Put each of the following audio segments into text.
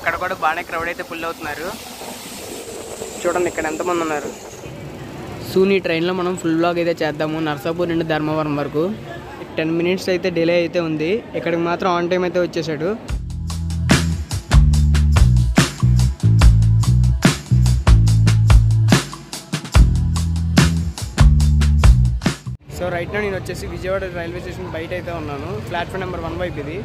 ఇక్కడ కూడా బాగానే క్రౌడ్ అయితే ఫుల్ అవుతున్నారు. చూడండి ఇక్కడ ఎంతమంది ఉన్నారు. సూని ట్రైన్లో మనం ఫుల్ వ్లాగ్ అయితే చేద్దాము. నర్సాపూర్ నుండి ధర్మవరం వరకు 10 minutes అయితే డిలే అయితే ఉంది. ఇక్కడికి మాత్రం ఆన్ టైం అయితే వచ్చేసాడు. సో రైట్ నా నేను వచ్చేసి విజయవాడ రైల్వే స్టేషన్ బయట అయితే ఉన్నాను. ప్లాట్ఫామ్ నెంబర్ 1 వైపు ఇది.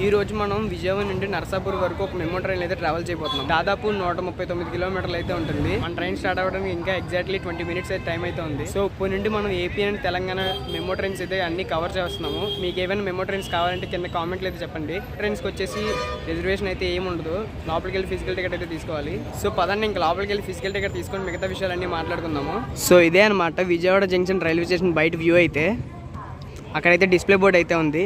ఈ రోజు మనం విజయవాడ నుండి నర్సాపూర్ వరకు ఒక మెమో ట్రైన్ అయితే ట్రావెల్ చేయబోతున్నాం. దాదాపు 139 కిలోమీటర్లు అయితే ఉంటుంది. మన ట్రైన్ స్టార్ట్ అవ్వడానికి ఇంకా ఎగ్జాక్ట్లీ 20 minutes అయితే టైం అయితే ఉంది. సో ఇప్పటి నుండి మనం AP and Telangana memo trains అయితే అన్ని కవర్ చేస్తున్నాము. మీకు ఏమైనా మెమో ట్రైన్స్ కావాలంటే కింద కామెంట్లు అయితే చెప్పండి. ట్రైన్స్కి వచ్చేసి రిజర్వేషన్ అయితే ఏమి ఉండదు. లోపలికి వెళ్ళి ఫిజికల్ టికెట్ అయితే తీసుకోవాలి. సో పదండి ఇంకా లోపలికి వెళ్ళి ఫిజికల్ టికెట్ తీసుకొని మిగతా విషయాలన్నీ మాట్లాడుకుందాము. సో ఇదే అనమాట విజయవాడ జంక్షన్ రైల్వే స్టేషన్ బయట వ్యూ అయితే. అక్కడైతే డిస్ప్లే బోర్డ్ అయితే ఉంది.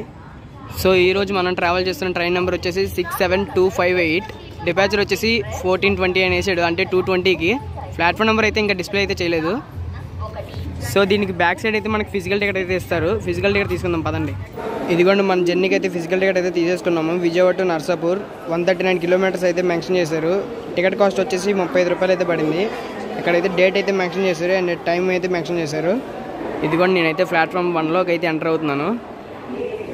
సో ఈరోజు మనం ట్రావెల్ చేస్తున్న ట్రైన్ నెంబర్ వచ్చేసి 67258. డిపాచర్ వచ్చేసి 1420 అని వేసాడు, అంటే 220కి. ప్లాట్ఫామ్ నెంబర్ అయితే ఇంకా డిస్ప్లే అయితే చేయలేదు. సో దీనికి బ్యాక్ సైడ్ అయితే మనకి ఫిజికల్ టికెట్ అయితే ఇస్తారు. ఫిజికల్ టికెట్ తీసుకుందాం పదండి. ఇదిగోండి మన జర్నీకి అయితే ఫిజికల్ టికెట్ అయితే తీసేసుకున్నాము. విజయవాడ టు నర్సాపూర్ 139 kilometers అయితే మెన్షన్ చేశారు. టికెట్ కాస్ట్ వచ్చేసి 35 రూపాయలు అయితే పడింది. ఇక్కడైతే డేట్ అయితే మెన్షన్ చేశారు అండ్ టైం అయితే మెన్షన్ చేశారు. ఇదిగోండి నేనైతే ప్లాట్ఫామ్ 1లోకి అయితే ఎంటర్ అవుతున్నాను.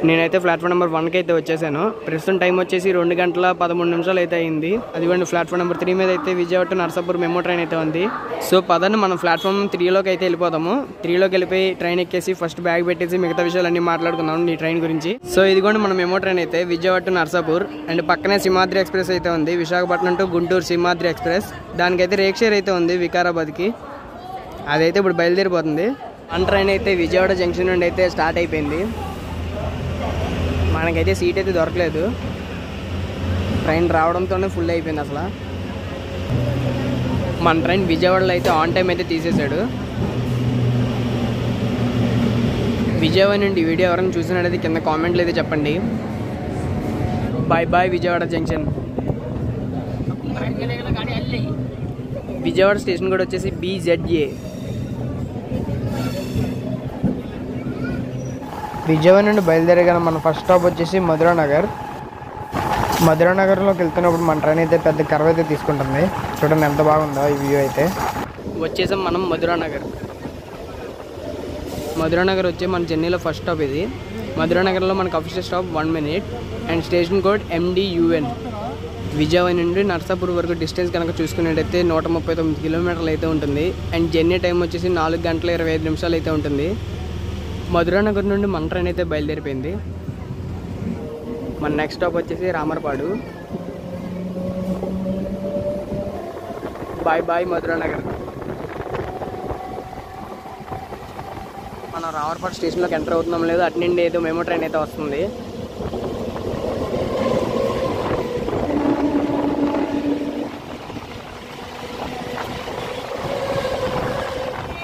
నేనైతే ప్లాట్ఫామ్ నెంబర్ 1కి అయితే వచ్చేసాను. ప్రస్తుతం టైం వచ్చేసి 2:13 అయితే అయింది. అదిగోండి ప్లాట్ఫామ్ నెంబర్ 3 మీద అయితే Vijayawada to Narsapur memo train అయితే ఉంది. సో పదండి మనం ప్లాట్ఫామ్ 3లోకి అయితే వెళ్ళిపోతాము. 3లోకి వెళ్ళిపోయి ట్రైన్ ఎక్కేసి ఫస్ట్ బ్యాగ్ పెట్టేసి మిగతా విషయాలన్నీ మాట్లాడుకున్నాము ఈ ట్రైన్ గురించి. సో ఇదిగోండి మన మెమో ట్రైన్ అయితే విజయవాడ టు నర్సాపూర్ అండ్ పక్కనే సింహాద్రి ఎక్స్ప్రెస్ అయితే ఉంది. Visakhapatnam to Guntur Simhadri express. దానికైతే రేక్ షేర్ అయితే ఉంది వికారాబాద్కి. అదైతే ఇప్పుడు బయలుదేరిపోతుంది. మన ట్రైన్ అయితే విజయవాడ జంక్షన్ నుండి అయితే స్టార్ట్ అయిపోయింది. మనకైతే సీట్ అయితే దొరకలేదు. ట్రైన్ రావడంతోనే ఫుల్ అయిపోయింది అసలు. మన ట్రైన్ విజయవాడలో అయితే ఆన్ టైం అయితే తీసేశాడు. విజయవాడ నుండి వీడియో ఎవరైనా చూసినట్టయితే కింద కామెంట్లు అయితే చెప్పండి. Bye bye Vijayawada junction. Vijayawada station కూడా వచ్చేసి BZA. విజయవాడ నుండి బయలుదేరగానే మన ఫస్ట్ స్టాప్ వచ్చేసి మధురానగర్. మధురానగర్లోకి వెళ్తున్నప్పుడు మన ట్రైన్ అయితే పెద్ద కర్వ్ అయితే తీసుకుంటుంది. చూడండి ఎంత బాగుందో ఈ వ్యూ అయితే. వచ్చేసాం మనం మధురానగర్. మధురానగర్ వచ్చి మన జర్నీలో ఫస్ట్ స్టాప్ ఇది. మధురానగర్లో మనకు official stop 1 minute and station code MDUN. Vijayawada నుండి నర్సాపూర్ వరకు డిస్టెన్స్ కనుక చూసుకునేటైతే 139 kilometers అయితే ఉంటుంది. అండ్ జర్నీ టైం వచ్చేసి 4:25 అయితే ఉంటుంది. మధురానగర్ నుండి మన ట్రైన్ అయితే బయలుదేరిపోయింది. మన నెక్స్ట్ స్టాప్ వచ్చేసి రామర్పాడు. Bye bye Madhuranagar. మనం రామర్పాడు స్టేషన్లోకి ఎంటర్ అవుతున్నాం లేదు, అటు నుండి ఏదో మెమో ట్రైన్ అయితే వస్తుంది.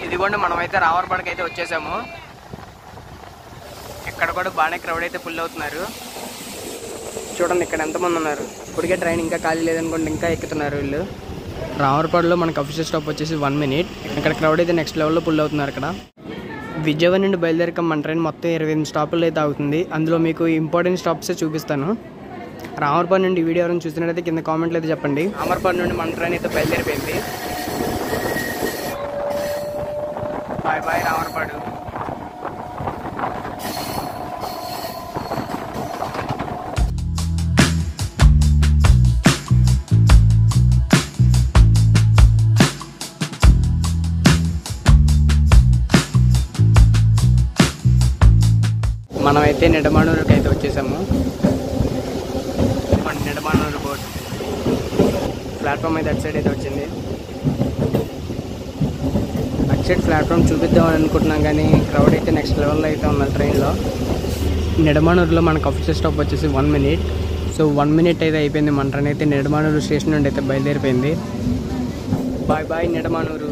ఇదిగోండి మనమైతే రామర్పాడుకి అయితే వచ్చేసాము. ఇక్కడ కూడా బాగానే క్రౌడ్ అయితే ఫుల్ అవుతున్నారు. చూడండి ఇక్కడ ఎంతమంది ఉన్నారు. ఇప్పటికే ట్రైన్ ఇంకా ఖాళీ లేదనుకోండి, ఇంకా ఎక్కుతున్నారు వీళ్ళు. రామర్పాడులో మనకు అఫీషియల్ స్టాప్ వచ్చేసి 1 minute. ఇక్కడ క్రౌడ్ అయితే నెక్స్ట్ లెవెల్లో ఫుల్ అవుతున్నారు. ఇక్కడ విజయవాడ నుండి బయలుదేరక మన ట్రైన్ మొత్తం 28 స్టాపులు అయితే అవుతుంది. అందులో మీకు ఇంపార్టెంట్ స్టాప్సే చూపిస్తాను. రామర్పాడు నుండి వీడియో ఎవరైనా చూసినట్టయితే కింద కామెంట్లు అయితే చెప్పండి. రామర్పాడు నుండి మన ట్రైన్ అయితే బయలుదేరిపోయింది. Bye bye Ramarpadu. మనమైతే నిడమానూరుకి అయితే వచ్చేసాము. మన నిడమానూరు బోర్డ్ ప్లాట్ఫామ్ అయితే అటు సైడ్ అయితే వచ్చింది. అటు సైడ్ ప్లాట్ఫామ్ చూపిద్దామని అనుకుంటున్నాం కానీ క్రౌడ్ అయితే నెక్స్ట్ లెవెల్లో అయితే ఉన్నారు ట్రైన్లో. నిడమానూరులో మనకు అఫీషియల్ స్టాప్ వచ్చేసి 1 minute. సో 1 minute అయితే అయిపోయింది. మన ట్రైన్ అయితే నిడమానూరు స్టేషన్ నుండి అయితే బయలుదేరిపోయింది. Bye bye Nidamanuru.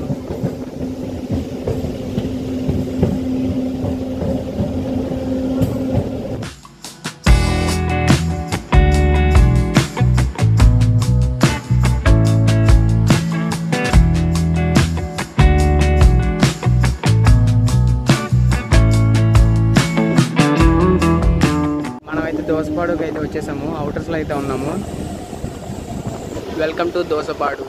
దోసపాడుకి అయితే వచ్చేసాము. అవుటర్స్లో అయితే ఉన్నాము. Welcome to Dosapadu.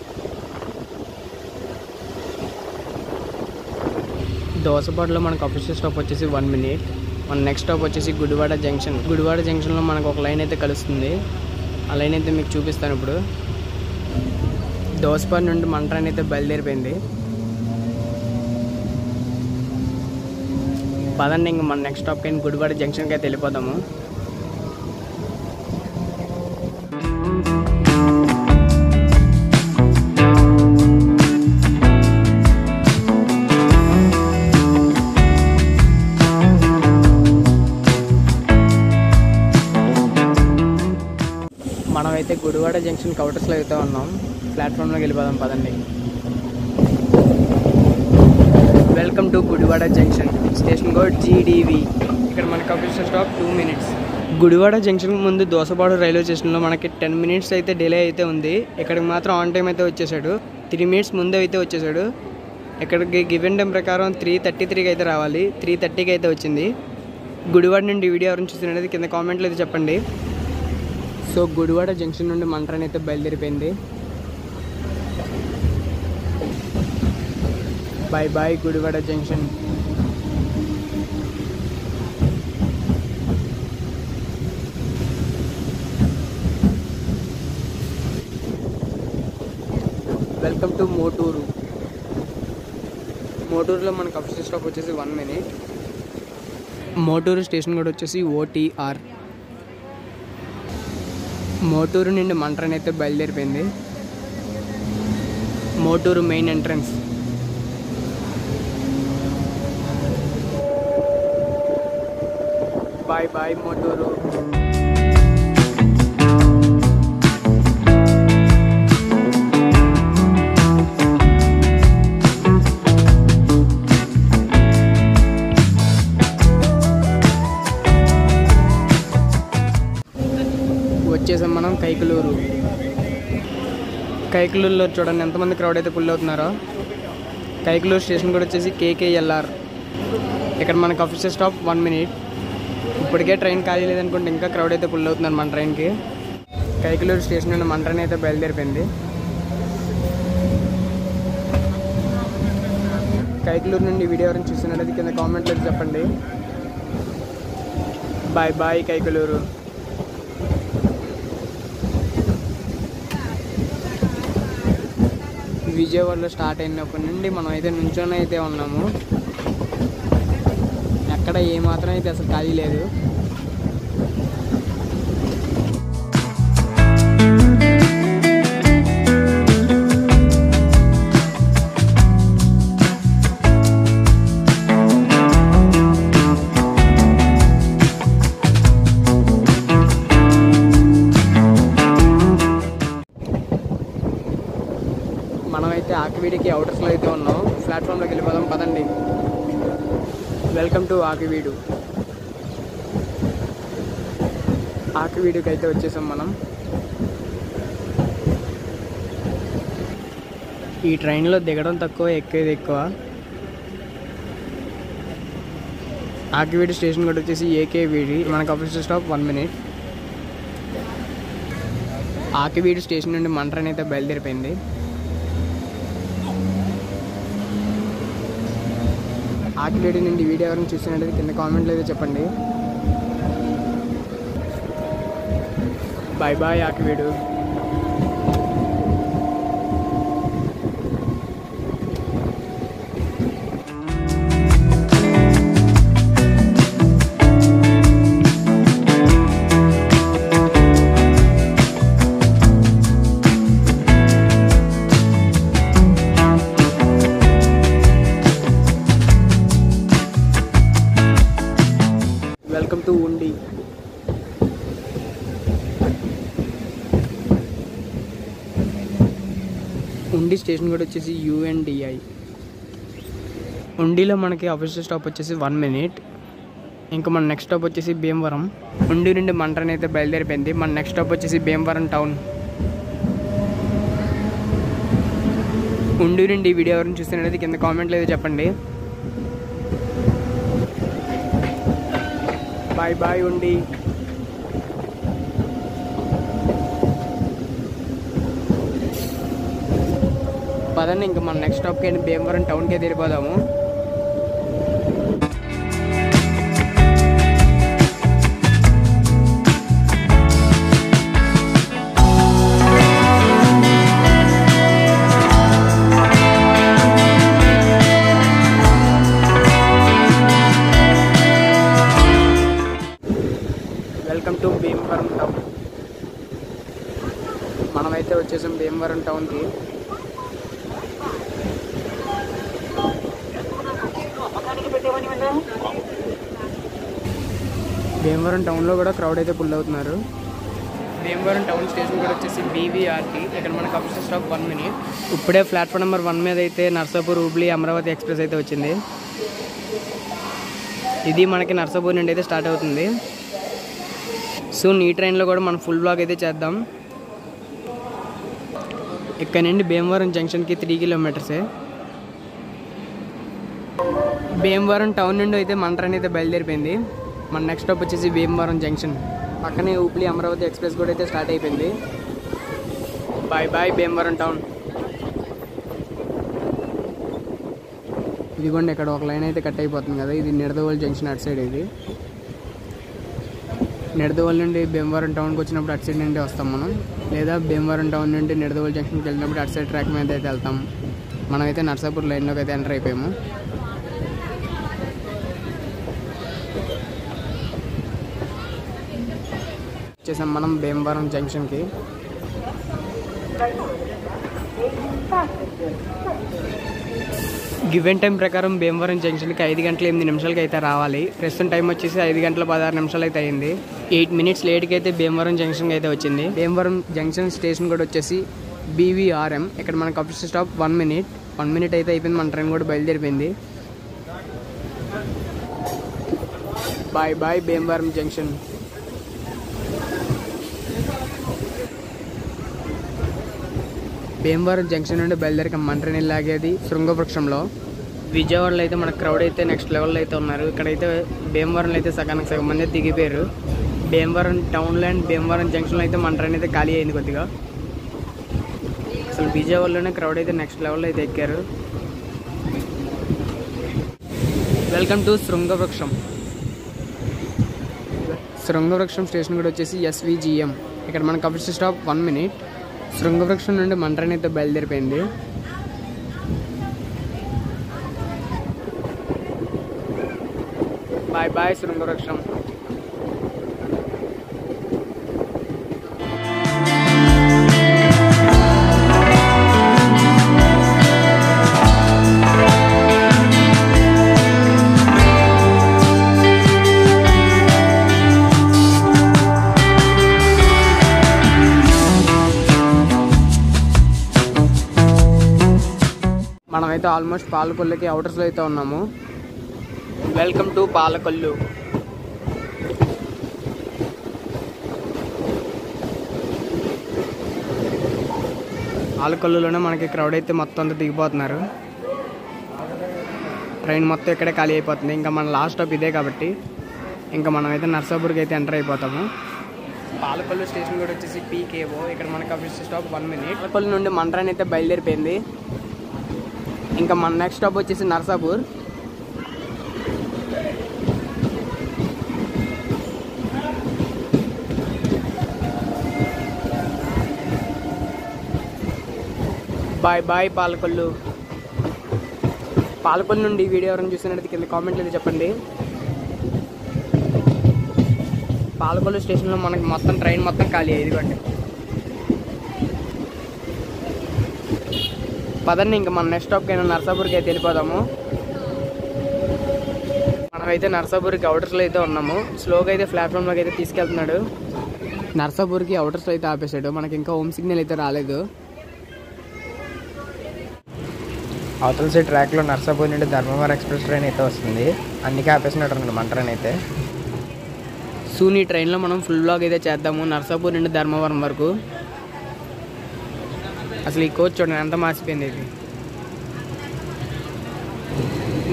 దోసపాడులో మనకు అఫీషియల్ స్టాప్ వచ్చేసి 1 minute. మన నెక్స్ట్ స్టాప్ వచ్చేసి గుడివాడ జంక్షన్. గుడివాడ జంక్షన్లో మనకు ఒక లైన్ అయితే కలుస్తుంది. ఆ లైన్ అయితే మీకు చూపిస్తాను ఇప్పుడు. దోసపాడు నుండి మన ట్రైన్ అయితే బయలుదేరిపోయింది. పదండి ఇంక మన నెక్స్ట్ స్టాప్కి అయిన గుడివాడ జంక్షన్కి అయితే వెళ్ళిపోదాము. మనమైతే గుడివాడ జంక్షన్ కౌంటర్స్లో అయితే ఉన్నాం. ప్లాట్ఫామ్లోకి వెళ్ళిపోదాం పదండి. Welcome to Gudivada junction. Station code GDV. ఇక్కడ మనకి official stop 2 minutes. Gudivada junction ముందు దోసపాడు రైల్వే స్టేషన్లో మనకి 10 minutes అయితే డిలే అయితే ఉంది. ఇక్కడికి మాత్రం ఆన్ టైం అయితే వచ్చేసాడు. 3 minutes ముందు అయితే వచ్చేసాడు. ఇక్కడికి గివెన్ టైం ప్రకారం 3:33కి అయితే రావాలి. 3:30కి అయితే వచ్చింది. గుడివాడ నుండి వీడియో ఎవరైనా చూస్తున్నది కింద కామెంట్లో అయితే చెప్పండి. సో గుడివాడ జంక్షన్ నుండి మన ట్రైన్ అయితే బయలుదేరిపోయింది. Bye bye Gudivada junction. Welcome to Moturu. మోటూరులో మనకు అఫీషియల్ స్టాప్ వచ్చేసి 1 minute. మోటూరు స్టేషన్ కూడా వచ్చేసి OTR. మోటూరు నుండి మన ట్రైన్ అయితే బయలుదేరిపోయింది. Moturu main entrance. Bye bye Moturu. వచ్చేసాం మనం కైకలూరు. కైకలూరులో చూడండి ఎంతమంది క్రౌడ్ అయితే ఫుల్ అవుతున్నారో. కైకలూరు స్టేషన్ కూడా వచ్చేసి KKLR. ఇక్కడ మనకు అఫీషియల్ స్టాప్ 1 minute. ఇప్పటికే ట్రైన్ ఖాళీ లేదనుకుంటే ఇంకా క్రౌడ్ అయితే ఫుల్ అవుతున్నారు మన ట్రైన్కి. కైకలూరు స్టేషన్ నుండి మన ట్రైన్ అయితే బయలుదేరిపోయింది. కైకలూరు నుండి వీడియో ఎవరైనా చూస్తున్నది కింద కామెంట్లో చెప్పండి. Bye bye Kaikaluru. విజయవాడలో స్టార్ట్ అయినప్పటి నుండి మనం అయితే నుంచొని అయితే ఉన్నాము. ఎక్కడ ఏమాత్రం అయితే అసలు ఖాళీ లేదు. మనమైతే ఆకివీడికి అవుటర్స్లో అయితే ఉన్నాం. ప్లాట్ఫామ్లోకి వెళ్ళిపోదాం పదండి. Welcome to Akividu. ఆకివీడుకి అయితే వచ్చేసాం మనం. ఈ ట్రైన్లో దిగడం తక్కువ, ఎక్కేది ఎక్కువ. ఆకివీడు స్టేషన్ కూడా వచ్చేసి AKVD. మనకు official stop 1 minute. Akividu station నుండి మన ట్రైన్ అయితే బయలుదేరిపోయింది. ఆకివీడు నుండి వీడియో ఎవరైనా చూస్తున్నట్టు కింద కామెంట్లో అయితే చెప్పండి. Bye bye Akividu. Welcome to Undi. Undi station కూడా వచ్చేసి UNDI. ఉండిలో మనకి అఫీషియల్ స్టాప్ వచ్చేసి 1 minute. ఇంకా మన నెక్స్ట్ స్టాప్ వచ్చేసి భీమవరం. ఉండి నుండి మన ట్రైన్ అయితే బయలుదేరిపోయింది. మన నెక్స్ట్ స్టాప్ వచ్చేసి భీమవరం టౌన్. ఉండి నుండి వీడియో ఎవరైనా చూస్తున్నది కింద కామెంట్లో అయితే చెప్పండి. బాయ్ బాయ్ ఉండి. పదండి ఇంకా మన నెక్స్ట్ స్టాప్కి వెళ్ళి భీమవరం టౌన్కి వెళ్ళిపోదాము. Welcome to Bhimavaram town. మనమైతే వచ్చేసాం భీమవరం టౌన్కి. భీమవరం టౌన్లో కూడా క్రౌడ్ అయితే ఫుల్ అవుతున్నారు. భీమవరం టౌన్ స్టేషన్ కూడా వచ్చేసి బీవీఆర్టీ. ఇక్కడ మనకు అఫీషియల్ స్టాప్ 1 minute. ఇప్పుడే ప్లాట్ఫామ్ నెంబర్ 1 మీద అయితే నర్సాపూర్ హుబ్లీ అమరావతి ఎక్స్ప్రెస్ అయితే వచ్చింది. ఇది మనకి నర్సాపూర్ నుండి అయితే స్టార్ట్ అవుతుంది. సో ఈ ట్రైన్లో కూడా మనం ఫుల్ బ్లాగ్ అయితే చేద్దాం. ఇక్కడ నుండి భీమవరం జంక్షన్కి 3 kilometers. భీమవరం టౌన్ నుండి అయితే మన ట్రైన్ అయితే బయలుదేరిపోయింది. మన నెక్స్ట్ స్టాప్ వచ్చేసి భీమవరం జంక్షన్. పక్కనే హుబ్లీ అమరావతి ఎక్స్ప్రెస్ కూడా అయితే స్టార్ట్ అయిపోయింది. Bye bye Bhimavaram town. ఇదిగోండి ఇక్కడ ఒక లైన్ అయితే కట్ అయిపోతుంది కదా, ఇది నిడదవోలు జంక్షన్ అటు సైడ్. ఇది నిడదవోలు నుండి భీమవరం టౌన్కి వచ్చినప్పుడు అటు సైడ్ నుండి వస్తాం మనం, లేదా భీమవరం టౌన్ నుండి నిడదవోలు జంక్షన్కి వెళ్ళినప్పుడు అటు సైడ్ ట్రాక్ మీద అయితే వెళ్తాం. మనమైతే నర్సాపూర్ లైన్లోకి అయితే ఎంటర్ అయిపోయాము. వచ్చేసాం మనం భీమవరం జంక్షన్కి. గివెన్ టైం ప్రకారం భీమవరం జంక్షన్కి 5 గంటల 8 నిమిషాలకి అయితే రావాలి. ప్రస్తుతం టైం వచ్చేసి 5 గంటల 16 నిమిషాలు అయితే అయింది. 8 minutes లేట్కి అయితే భీమవరం జంక్షన్కి అయితే వచ్చింది. భీమవరం జంక్షన్ స్టేషన్ కూడా వచ్చేసి BVRM. ఇక్కడ మనకు అఫీషియల్ స్టాప్ 1 minute. 1 minute అయితే అయిపోయింది. మన ట్రైన్ కూడా బయలుదేరిపోయింది. Bye bye Bhimavaram junction. Bhimavaram junction నుండి బయలుదేరి మన ట్రైన్ లాగేది శృంగవృక్షంలో. విజయవాడలో అయితే మన క్రౌడ్ అయితే నెక్స్ట్ లెవెల్లో అయితే ఉన్నారు. ఇక్కడైతే భీమవరంలో అయితే సగానికి సగం మంది దిగిపోయారు. భీమవరం టౌన్లో అండ్ భీమవరం జంక్షన్లో అయితే మన ట్రైన్ అయితే ఖాళీ అయింది కొద్దిగా. అసలు విజయవాడలోనే క్రౌడ్ అయితే నెక్స్ట్ లెవెల్లో అయితే ఎక్కారు. Welcome to Srungavruksham. Srungavruksham station కూడా వచ్చేసి SVGM. ఇక్కడ మనకు అఫీషియల్ స్టాప్ 1 minute. శృంగవృక్షం నుండి మన ట్రైన్ అయితే బయలుదేరిపోయింది. Bye bye Srungavruksham. మనమైతే ఆల్మోస్ట్ పాలకొల్లుకి అవుటర్స్లో అయితే ఉన్నాము. Welcome to Palakollu. పాలకొల్లులోనే మనకి క్రౌడ్ అయితే మొత్తం అంతా దిగిపోతున్నారు. ట్రైన్ మొత్తం ఇక్కడే ఖాళీ అయిపోతుంది. ఇంకా మన లాస్ట్ స్టాప్ ఇదే కాబట్టి ఇంకా మనమైతే నర్సాపూర్కి అయితే ఎంటర్ అయిపోతాము. పాలకొల్లు స్టేషన్ కూడా వచ్చేసి PKO. ఇక్కడ మనకి అఫీషియల్ స్టాప్ 1 minute. పాలకొల్లు నుండి మన ట్రైన్ అయితే బయలుదేరిపోయింది. ఇంకా మన నెక్స్ట్ స్టాప్ వచ్చేసి నర్సాపూర్. Bye bye Palakollu. పాలకొల్లు నుండి వీడియో ఎవరైనా చూసినట్టు కింద కామెంట్లు అయితే చెప్పండి. పాలకొల్లు స్టేషన్లో మనకి మొత్తం ట్రైన్ మొత్తం ఖాళీ అయ్యింది. పదండి ఇంకా మన నెక్స్ట్ స్టాప్కి అయినా నర్సాపూర్కి అయితే వెళ్ళిపోదాము. మనమైతే నర్సాపూర్కి అవుటర్స్లో అయితే ఉన్నాము. స్లోగా అయితే ప్లాట్ఫామ్లోకి అయితే తీసుకెళ్తున్నాడు. నర్సాపూర్కి అవుటర్స్లో అయితే ఆపేసాడు. మనకి ఇంకా హోమ్ సిగ్నల్ అయితే రాలేదు. అవతల సైడ్ ట్రాక్లో నర్సాపూర్ నుండి ధర్మవరం ఎక్స్ప్రెస్ ట్రైన్ అయితే వస్తుంది. అందుకే ఆపేసినట్టు అన్నమాట మన ట్రైన్ అయితే. సూన్ ఈ ట్రైన్లో మనం ఫుల్ బ్లాగ్ అయితే చేద్దాము నర్సాపూర్ నుండి ధర్మవరం వరకు. అసలు ఈ కోచ్ చూడండి ఎంత మార్చిపోయింది. ఇది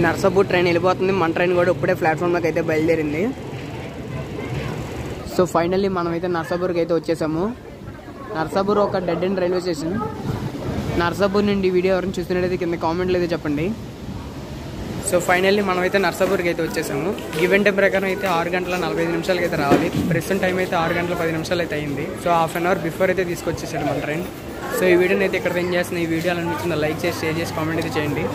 నర్సాపూర్ ట్రైన్ వెళ్ళిపోతుంది. మన ట్రైన్ కూడా ఇప్పుడే ప్లాట్ఫామ్లోకి అయితే బయలుదేరింది. సో ఫైనల్లీ మనమైతే నర్సాపూర్కి అయితే వచ్చేసాము. నర్సాపూర్ ఒక dead end railway station. Narsapur నుండి వీడియో ఎవరైనా చూస్తున్నట్టయితే కింద కామెంట్లో అయితే చెప్పండి. సో ఫైనల్లీ మనమైతే నర్సాపూర్కి అయితే వచ్చేసాము. గివెన్ టైం ప్రకారం అయితే 6 గంటల 45 నిమిషాలకి అయితే రావాలి. ప్రెసెంట్ టైం అయితే 6 గంటల 10 నిమిషాలు అయితే అయింది. So half an hour before అయితే తీసుకొచ్చేసాడు మన ట్రైన్. సో ఈ వీడియోని అయితే ఇక్కడ ఏం చేస్తున్నా, ఈ వీడియో అనిపించిందో లైక్ చేసి షేర్ చేసి కామెంట్ అయితే చేయండి.